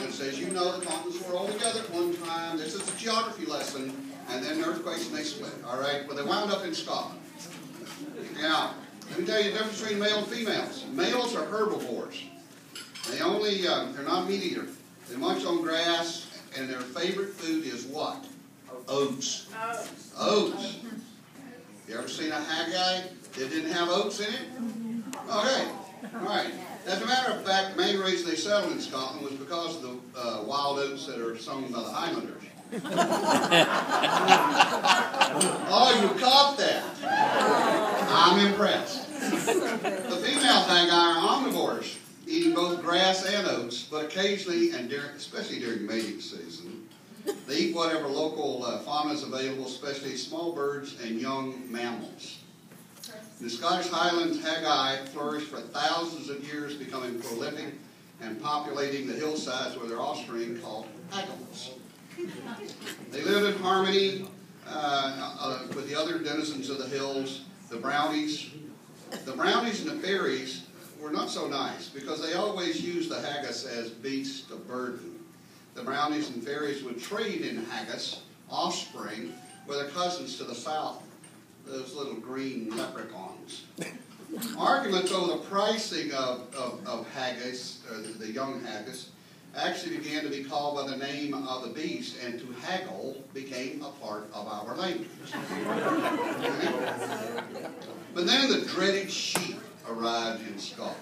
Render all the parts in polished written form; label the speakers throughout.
Speaker 1: continents. As you know, the continents were all together at one time. This is a geography lesson, and then earthquakes and they split. All right, well, they wound up in Scotland. Now, let me tell you the difference between male and females. Males are herbivores. They're not meat eaters. They munch on grass, and their favorite food is what? Oats. Oats. You ever seen a Haggis that didn't have oats in it? Okay. All right. As a matter of fact, the main reason they settled in Scotland was because of the wild oats that are sown by the Highlanders. Oh, you caught that. I'm impressed. The female Haggis are omnivores, eating both grass and oats, but occasionally, and especially during mating season, they eat whatever local fauna is available, especially small birds and young mammals. In the Scottish Highlands, Haggis flourished for thousands of years, becoming prolific and populating the hillsides with their offspring called Haggis. They lived in harmony with the other denizens of the hills. The brownies and the fairies were not so nice because they always used the Haggis as beasts of burden. The brownies and fairies would trade in Haggis offspring with their cousins to the south, those little green leprechauns. Arguments over the pricing of Haggis, or the young Haggis, actually began to be called by the name of the beast, and to haggle became a part of our language. But then the dreaded sheep arrived in Scotland,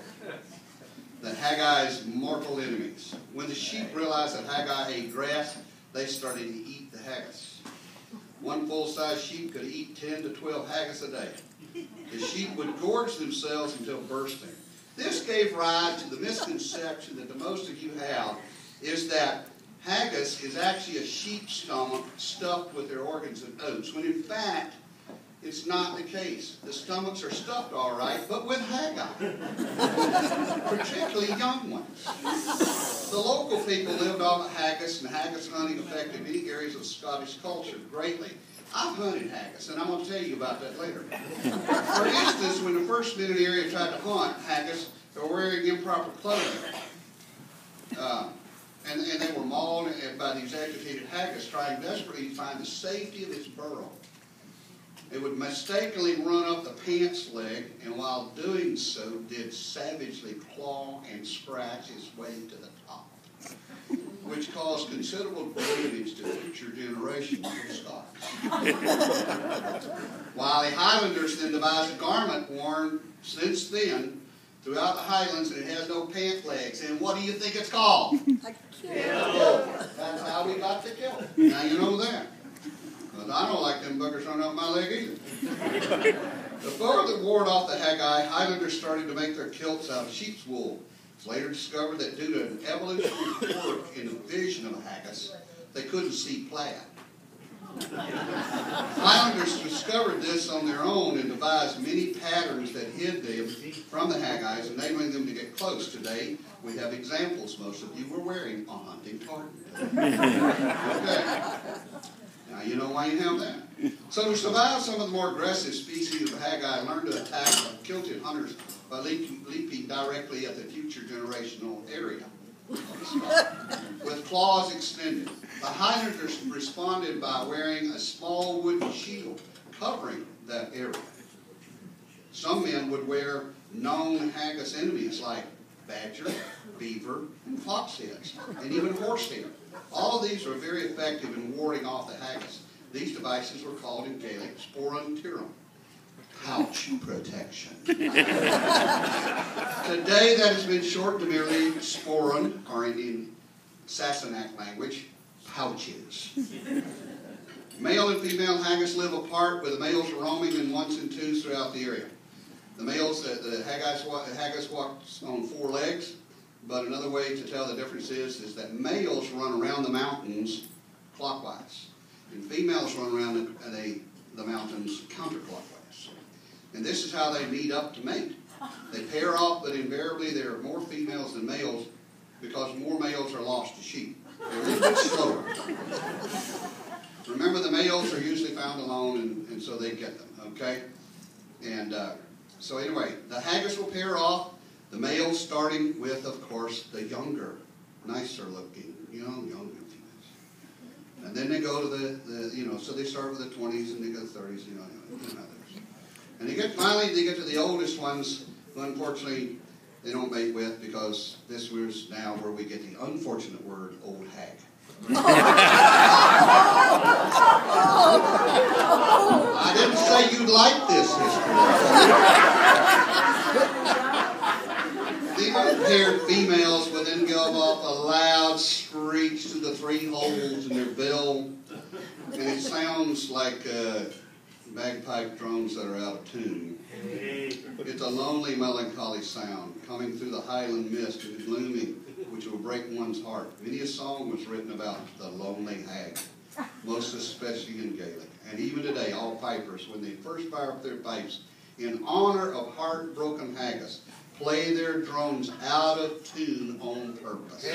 Speaker 1: the Haggis' mortal enemies. When the sheep realized that Haggis ate grass, they started to eat the Haggis. One full-size sheep could eat 10 to 12 Haggis a day. The sheep would gorge themselves until bursting. This gave rise to the misconception that the most of you have, is that Haggis is actually a sheep's stomach stuffed with their organs and oats, when in fact, it's not the case. The stomachs are stuffed all right, but with Haggis, particularly young ones. The local people lived off Haggis, and Haggis hunting affected many areas of Scottish culture greatly. I've hunted Haggis, and I'm going to tell you about that later. For instance, when the first men in the area tried to hunt Haggis, they were wearing improper clothing. And they were mauled by these agitated Haggis, trying desperately to find the safety of its burrow. It would mistakenly run up the pants leg, and while doing so, did savagely claw and scratch its way to the top, which caused considerable damage to future generations of Scots. While the Highlanders then devised a garment worn since then throughout the Highlands, and it has no pant legs. And what do you think it's called?
Speaker 2: A kilt.
Speaker 1: That's how we got the kilt. Now you know that. But I don't like them buggers running up my leg either. The fur that ward off the Haggis, Highlanders started to make their kilts out of sheep's wool. It's later discovered that due to an evolutionary quirk in the vision of a Haggis, they couldn't see plaid. Highlanders discovered this on their own and devised many patterns that hid them from the Haggis, enabling them to get close. Today, we have examples. Most of you were wearing a hunting tartan. Okay. Now you know why you have that. So to survive, some of the more aggressive species of Haggis learned to attack kilted hunters by leaping directly at the future generational area with claws extended. The Highlanders responded by wearing a small wooden shield covering that area. Some men would wear known Haggis enemies like badger, beaver, and fox heads, and even horsehair. All of these were very effective in warding off the Haggis. These devices were called in Gaelic sporan tirum, pouch protection. Today that has been shortened to merely sporan, or in Sassenach language, pouches. Male and female Haggis live apart, with the males roaming in ones and twos throughout the area. The males, the Haggis walk on 4 legs, but another way to tell the difference is that males run around the mountains clockwise, and females run around the mountains counterclockwise. And this is how they meet up to mate. They pair off, but invariably there are more females than males because more males are lost to sheep. They're a little bit slower. Remember, the males are usually found alone, and so they get them, okay? And so anyway, the Haggis will pair off, the males starting with, of course, the younger nicer looking, young females. And then they go to the so they start with the 20s and they go to the 30s, And finally they get to the oldest ones, who unfortunately they don't mate with, because this was now where we get the unfortunate word, old hag. I didn't say you'd like this history. The unpaired females would then give off a loud screech through the 3 holes in their bill, and it sounds like bagpipe drums that are out of tune. It's a lonely, melancholy sound coming through the highland mist and glooming, which will break one's heart. Many a song was written about the lonely hag, most especially in Gaelic. And even today, all pipers, when they first fire up their pipes, in honor of heartbroken haggis, play their drones out of tune on purpose.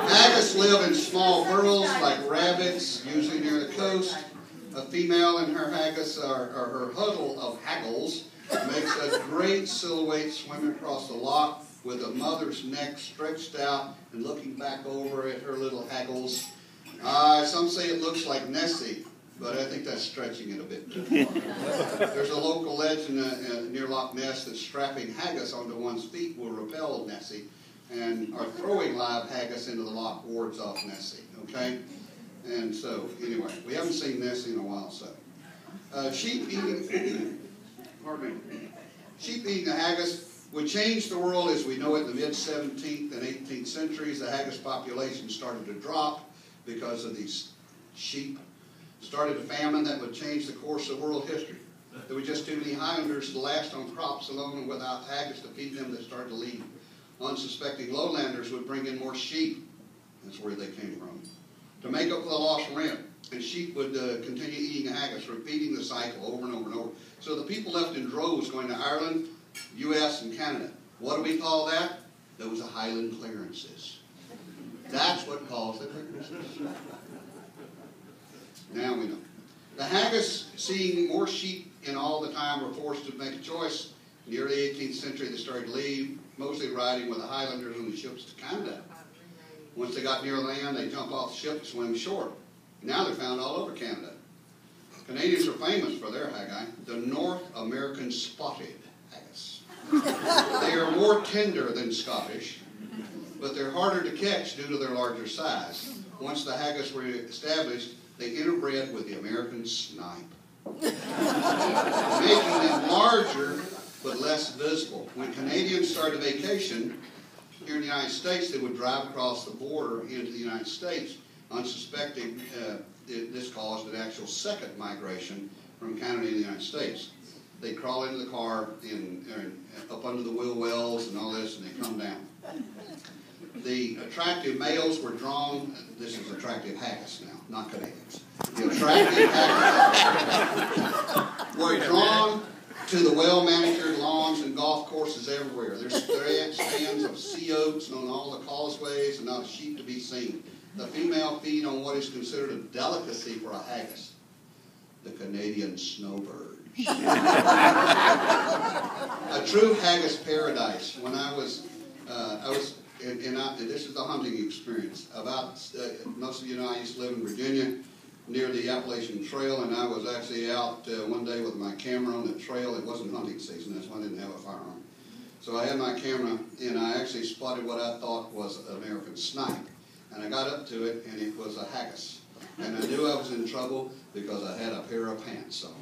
Speaker 1: Haggis live in small burrows like rabbits, usually near the coast. A female in her haggis, or her huddle of haggles, makes a great silhouette swimming across the loch with a mother's neck stretched out and looking back over at her little haggles. Some say it looks like Nessie, but I think that's stretching it a bit too far. There's a local legend near Loch Ness that strapping haggis onto one's feet will repel Nessie, and throwing live haggis into the loch wards off Nessie, okay? And so, anyway, we haven't seen Nessie in a while, so. Sheep eating the haggis would change the world as we know it in the mid-17th and 18th centuries. The haggis population started to drop because of these sheep. Started a famine that would change the course of world history. There were just too many Highlanders to last on crops alone, and without haggis to feed them, they started to leave. Unsuspecting lowlanders would bring in more sheep. That's where they came from. To make up for the lost rent. And sheep would continue eating haggis, repeating the cycle over and over and over. So the people left in droves going to Ireland, U.S., and Canada. What do we call that? Those are Highland clearances. That's what caused the clearances. Now we know. The haggis, seeing more sheep in all the time, were forced to make a choice. In the early 18th century, they started to leave, mostly riding with the Highlanders on the ships to Canada. Once they got near land, they jump off the ship and swim ashore. Now they're found all over Canada. Canadians are famous for their haggis, the North American spotted haggis. They are more tender than Scottish, but they're harder to catch due to their larger size. Once the haggis were established, they interbred with the American snipe, making them larger but less visible. When Canadians started vacation here in the United States, they would drive across the border into the United States, unsuspecting this caused an actual second migration from Canada to the United States. They crawl into the car up under the wheel wells and all this, and they come down. The attractive males were drawn, this is attractive haggis now, not Canadians. The attractive haggis were drawn to the well-manicured lawns and golf courses everywhere. There's stands of sea oats on all the causeways and not a sheep to be seen. The female feed on what is considered a delicacy for a haggis, the Canadian snowbird. A true haggis paradise. When this is the hunting experience. Most of you know I used to live in Virginia near the Appalachian Trail, and I was actually out one day with my camera on the trail. It wasn't hunting season, that's why I didn't have a firearm. So I had my camera, and I actually spotted what I thought was an American snipe. And I got up to it, and it was a haggis. And I knew I was in trouble because I had a pair of pants on.